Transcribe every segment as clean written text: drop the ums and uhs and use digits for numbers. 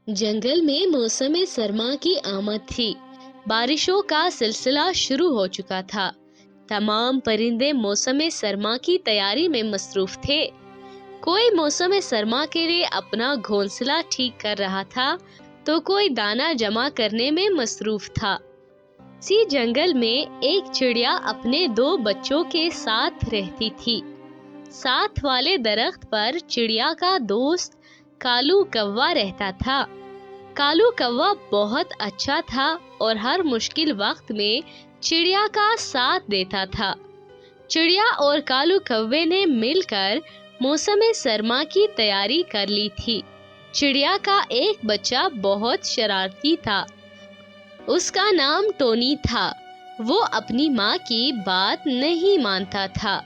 जंगल में मौसम सरमा की आमद थी। बारिशों का सिलसिला शुरू हो चुका था। तमाम परिंदे मौसम सरमा की तैयारी में मसरूफ थे। कोई मौसम सरमा के लिए अपना घोंसला ठीक कर रहा था, तो कोई दाना जमा करने में मसरूफ था। इसी जंगल में एक चिड़िया अपने दो बच्चों के साथ रहती थी। साथ वाले दरख्त पर चिड़िया का दोस्त कालू कौवा रहता था। कालू कौवा बहुत अच्छा था और हर मुश्किल वक्त में चिड़िया का साथ देता था। चिड़िया और कालू कौवे ने मिलकर मौसम सरमा की तैयारी कर ली थी। चिड़िया का एक बच्चा बहुत शरारती था। उसका नाम टोनी था। वो अपनी माँ की बात नहीं मानता था।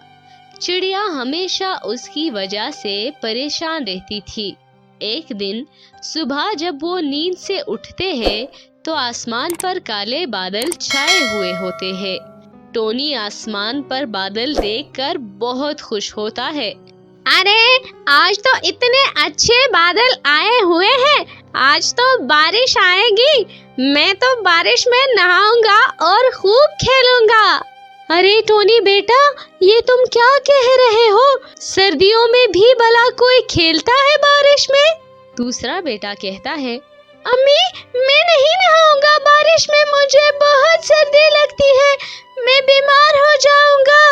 चिड़िया हमेशा उसकी वजह से परेशान रहती थी। एक दिन सुबह जब वो नींद से उठते हैं तो आसमान पर काले बादल छाए हुए होते हैं। टोनी आसमान पर बादल देखकर बहुत खुश होता है। अरे, आज तो इतने अच्छे बादल आए हुए हैं। आज तो बारिश आएगी। मैं तो बारिश में नहाऊंगा और खूब खेलूंगा। अरे टोनी बेटा, ये तुम क्या कह रहे हो? सर्दियों में भी भला कोई खेलता है बारिश में? दूसरा बेटा कहता है, अम्मी, मैं नहीं नहाऊंगा बारिश में। मुझे बहुत सर्दी लगती है। मैं बीमार हो जाऊंगा।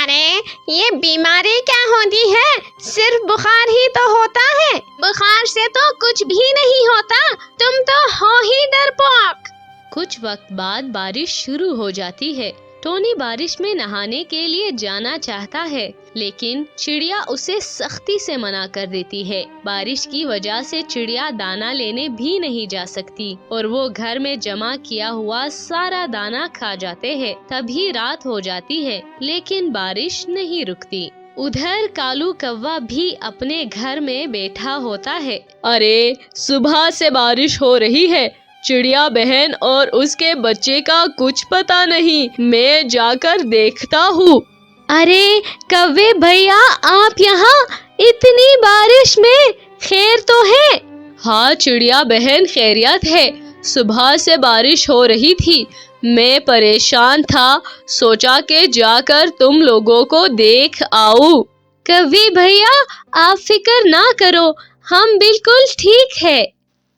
अरे, ये बीमारी क्या होती है? सिर्फ बुखार ही तो होता है। बुखार से तो कुछ भी नहीं होता। तुम तो हो ही डरपोक। कुछ वक्त बाद बारिश शुरू हो जाती है। टोनी बारिश में नहाने के लिए जाना चाहता है, लेकिन चिड़िया उसे सख्ती से मना कर देती है। बारिश की वजह से चिड़िया दाना लेने भी नहीं जा सकती और वो घर में जमा किया हुआ सारा दाना खा जाते हैं। तभी रात हो जाती है, लेकिन बारिश नहीं रुकती। उधर कालू कौवा भी अपने घर में बैठा होता है। अरे, सुबह से बारिश हो रही है। चिड़िया बहन और उसके बच्चे का कुछ पता नहीं। मैं जाकर देखता हूँ। अरे कौवे भैया, आप यहाँ इतनी बारिश में? खैर तो है? हाँ चिड़िया बहन, खैरियत है। सुबह से बारिश हो रही थी। मैं परेशान था, सोचा कि जाकर तुम लोगों को देख आऊं। कौवे भैया, आप फिक्र ना करो, हम बिल्कुल ठीक है।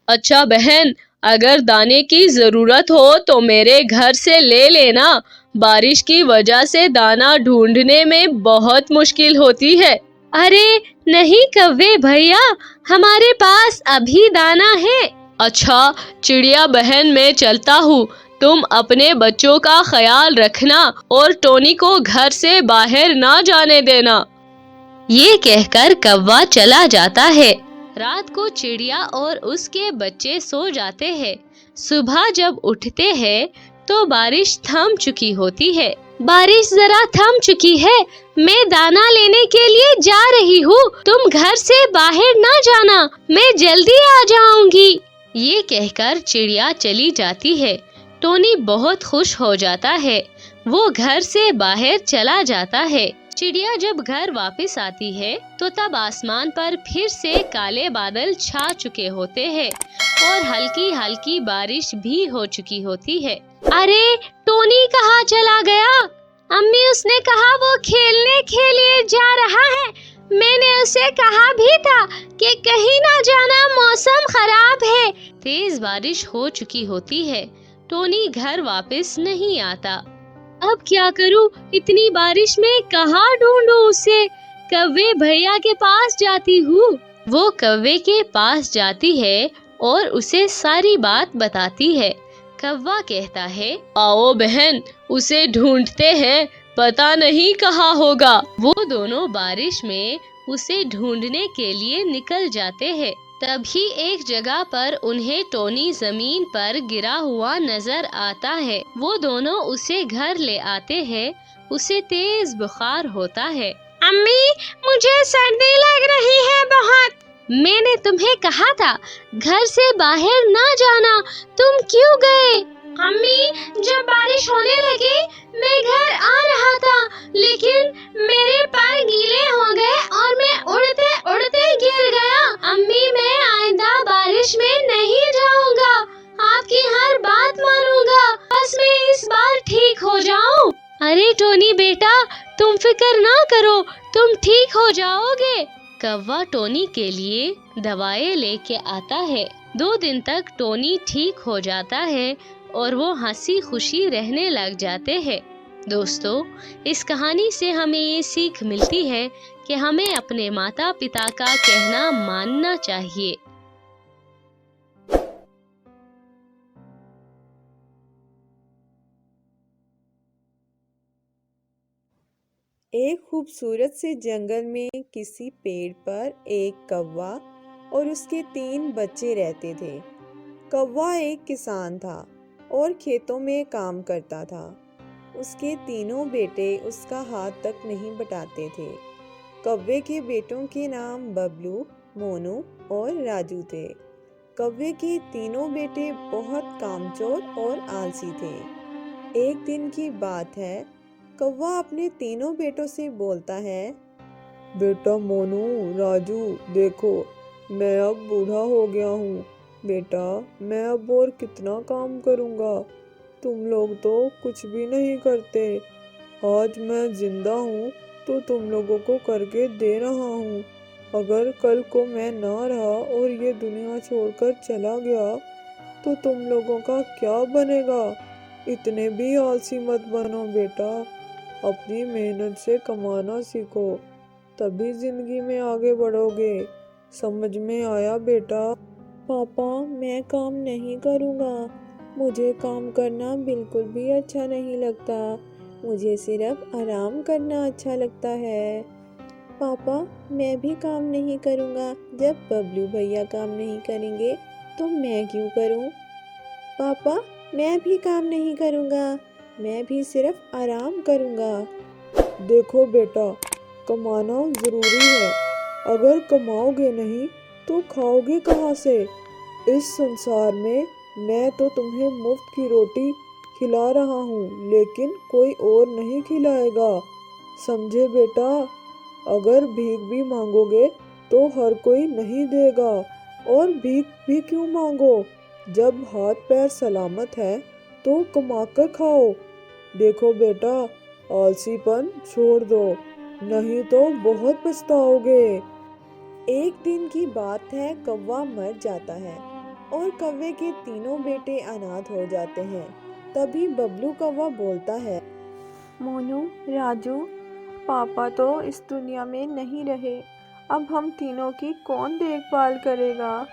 अच्छा बहन, अगर दाने की जरूरत हो तो मेरे घर से ले लेना। बारिश की वजह से दाना ढूंढने में बहुत मुश्किल होती है। अरे नहीं कौवे भैया, हमारे पास अभी दाना है। अच्छा चिड़िया बहन, मैं चलता हूँ। तुम अपने बच्चों का ख्याल रखना और टोनी को घर से बाहर ना जाने देना। ये कहकर कौवा चला जाता है। रात को चिड़िया और उसके बच्चे सो जाते हैं। सुबह जब उठते हैं तो बारिश थम चुकी होती है। बारिश जरा थम चुकी है। मैं दाना लेने के लिए जा रही हूँ। तुम घर से बाहर ना जाना, मैं जल्दी आ जाऊंगी। ये कहकर चिड़िया चली जाती है। टोनी बहुत खुश हो जाता है। वो घर से बाहर चला जाता है। चिड़िया जब घर वापस आती है तो तब आसमान पर फिर से काले बादल छा चुके होते हैं और हल्की हल्की बारिश भी हो चुकी होती है। अरे टोनी कहाँ चला गया? अम्मी, उसने कहा वो खेलने के लिए जा रहा है। मैंने उसे कहा भी था कि कहीं ना जाना, मौसम खराब है। तेज बारिश हो चुकी होती है। टोनी घर वापस नहीं आता। अब क्या करूं? इतनी बारिश में कहाँ ढूंढूं उसे? कौवे भैया के पास जाती हूँ। वो कौवे के पास जाती है और उसे सारी बात बताती है। कौवा कहता है, आओ बहन, उसे ढूंढते हैं, पता नहीं कहाँ होगा। वो दोनों बारिश में उसे ढूंढने के लिए निकल जाते हैं। तभी एक जगह पर उन्हें टोनी जमीन पर गिरा हुआ नजर आता है। वो दोनों उसे घर ले आते हैं। उसे तेज बुखार होता है। अम्मी, मुझे सर्दी लग रही है बहुत। मैंने तुम्हें कहा था घर से बाहर ना जाना, तुम क्यों गए? अम्मी, जब बारिश होने लगी मैं घर आ रहा था, लेकिन मेरे पैर गीले हो गए और मैं उड़ते उड़ते गिर गया। अम्मी, मैं आइंदा बारिश में नहीं फिक्र ना करो, तुम ठीक हो जाओगे। कौवा टोनी के लिए दवाएं लेके आता है। 2 दिन तक टोनी ठीक हो जाता है और वो हंसी खुशी रहने लग जाते हैं। दोस्तों, इस कहानी से हमें ये सीख मिलती है कि हमें अपने माता पिता का कहना मानना चाहिए। एक खूबसूरत से जंगल में किसी पेड़ पर एक कौवा और उसके 3 बच्चे रहते थे। कौवा एक किसान था और खेतों में काम करता था। उसके तीनों बेटे उसका हाथ तक नहीं बटाते थे। कौवे के बेटों के नाम बबलू, मोनू और राजू थे। कौवे के तीनों बेटे बहुत कामचोर और आलसी थे। एक दिन की बात है, कौवा अपने तीनों बेटों से बोलता है, बेटा मोनू, राजू, देखो मैं अब बूढ़ा हो गया हूँ। बेटा, मैं अब और कितना काम करूँगा? तुम लोग तो कुछ भी नहीं करते। आज मैं जिंदा हूँ तो तुम लोगों को करके दे रहा हूँ। अगर कल को मैं ना रहा और ये दुनिया छोड़कर चला गया तो तुम लोगों का क्या बनेगा? इतने भी आलसी मत बनो बेटा। अपनी मेहनत से कमाना सीखो, तभी जिंदगी में आगे बढ़ोगे। समझ में आया बेटा? पापा, मैं काम नहीं करूँगा। मुझे काम करना बिल्कुल भी अच्छा नहीं लगता। मुझे सिर्फ आराम करना अच्छा लगता है। पापा, मैं भी काम नहीं करूँगा। जब बबलू भैया काम नहीं करेंगे तो मैं क्यों करूँ? पापा, मैं भी काम नहीं करूँगा। मैं भी सिर्फ आराम करूँगा। देखो बेटा, कमाना ज़रूरी है। अगर कमाओगे नहीं तो खाओगे कहाँ से? इस संसार में मैं तो तुम्हें मुफ्त की रोटी खिला रहा हूँ, लेकिन कोई और नहीं खिलाएगा। समझे बेटा? अगर भीख भी मांगोगे तो हर कोई नहीं देगा। और भीख भी क्यों मांगो? जब हाथ पैर सलामत है तो कमाकर खाओ। देखो बेटा, आलसीपन छोड़ दो, नहीं तो बहुत पछताओगे। एक दिन की बात है, कौवा मर जाता है और कौवे के तीनों बेटे अनाथ हो जाते हैं। तभी बबलू कौवा बोलता है, मोनू, राजू, पापा तो इस दुनिया में नहीं रहे। अब हम तीनों की कौन देखभाल करेगा?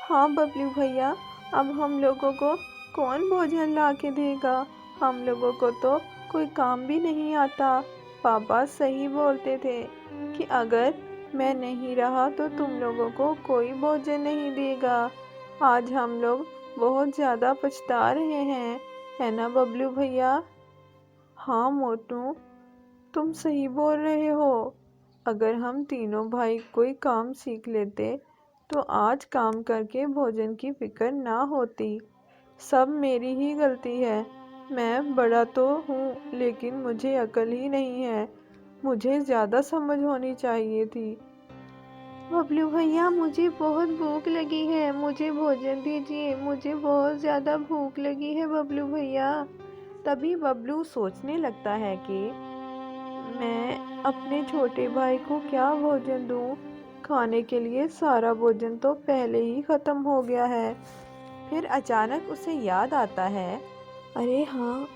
हाँ बबलू भैया, अब हम लोगों को कौन भोजन ला के देगा? हम लोगों को तो कोई काम भी नहीं आता। पापा सही बोलते थे कि अगर मैं नहीं रहा तो तुम लोगों को कोई भोजन नहीं देगा। आज हम लोग बहुत ज़्यादा पछता रहे हैं, है ना बबलू भैया? हाँ मोटू, तुम सही बोल रहे हो। अगर हम तीनों भाई कोई काम सीख लेते तो आज काम करके भोजन की फिक्र ना होती। सब मेरी ही गलती है। मैं बड़ा तो हूँ लेकिन मुझे अकल ही नहीं है। मुझे ज़्यादा समझ होनी चाहिए थी। बबलू भैया, मुझे बहुत भूख लगी है, मुझे भोजन दीजिए। मुझे बहुत ज़्यादा भूख लगी है बबलू भैया। तभी बबलू सोचने लगता है कि मैं अपने छोटे भाई को क्या भोजन दूँ? खाने के लिए सारा भोजन तो पहले ही ख़त्म हो गया है। फिर अचानक उसे याद आता है, अरे हाँ,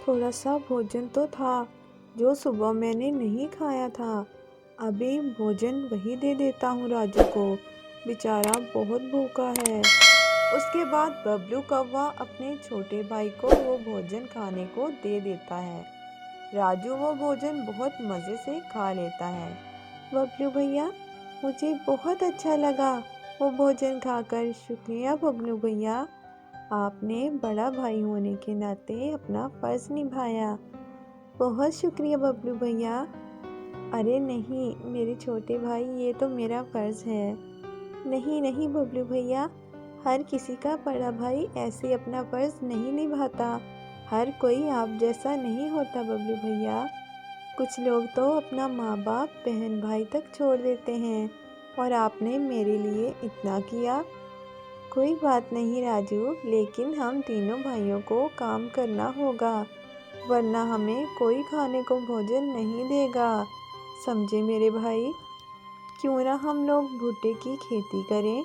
थोड़ा सा भोजन तो था जो सुबह मैंने नहीं खाया था। अभी भोजन वही दे देता हूँ राजू को, बेचारा बहुत भूखा है। उसके बाद बबलू कौवा अपने छोटे भाई को वो भोजन खाने को दे देता है। राजू वो भोजन बहुत मज़े से खा लेता है। बबलू भैया, मुझे बहुत अच्छा लगा वो भोजन खाकर। शुक्रिया बबलू भैया, आपने बड़ा भाई होने के नाते अपना फ़र्ज़ निभाया। बहुत शुक्रिया बबलू भैया। अरे नहीं मेरे छोटे भाई, ये तो मेरा फ़र्ज़ है। नहीं नहीं बबलू भैया, हर किसी का बड़ा भाई ऐसे अपना फ़र्ज़ नहीं निभाता। हर कोई आप जैसा नहीं होता बबलू भैया। कुछ लोग तो अपना माँ बाप, बहन भाई तक छोड़ देते हैं, और आपने मेरे लिए इतना किया। कोई बात नहीं राजू, लेकिन हम तीनों भाइयों को काम करना होगा। वरना हमें कोई खाने को भोजन नहीं देगा। समझे मेरे भाई? क्यों ना हम लोग भुट्टे की खेती करें?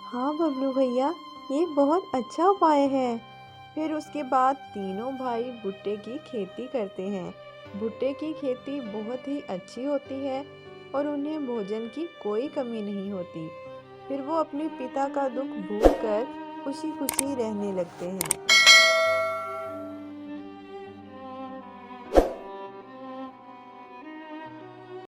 हाँ बबलू भैया, ये बहुत अच्छा उपाय है। फिर उसके बाद तीनों भाई भुट्टे की खेती करते हैं। भुट्टे की खेती बहुत ही अच्छी होती है और उन्हें भोजन की कोई कमी नहीं होती। फिर वो अपने पिता का दुख भूलकर खुशी खुशी रहने लगते हैं।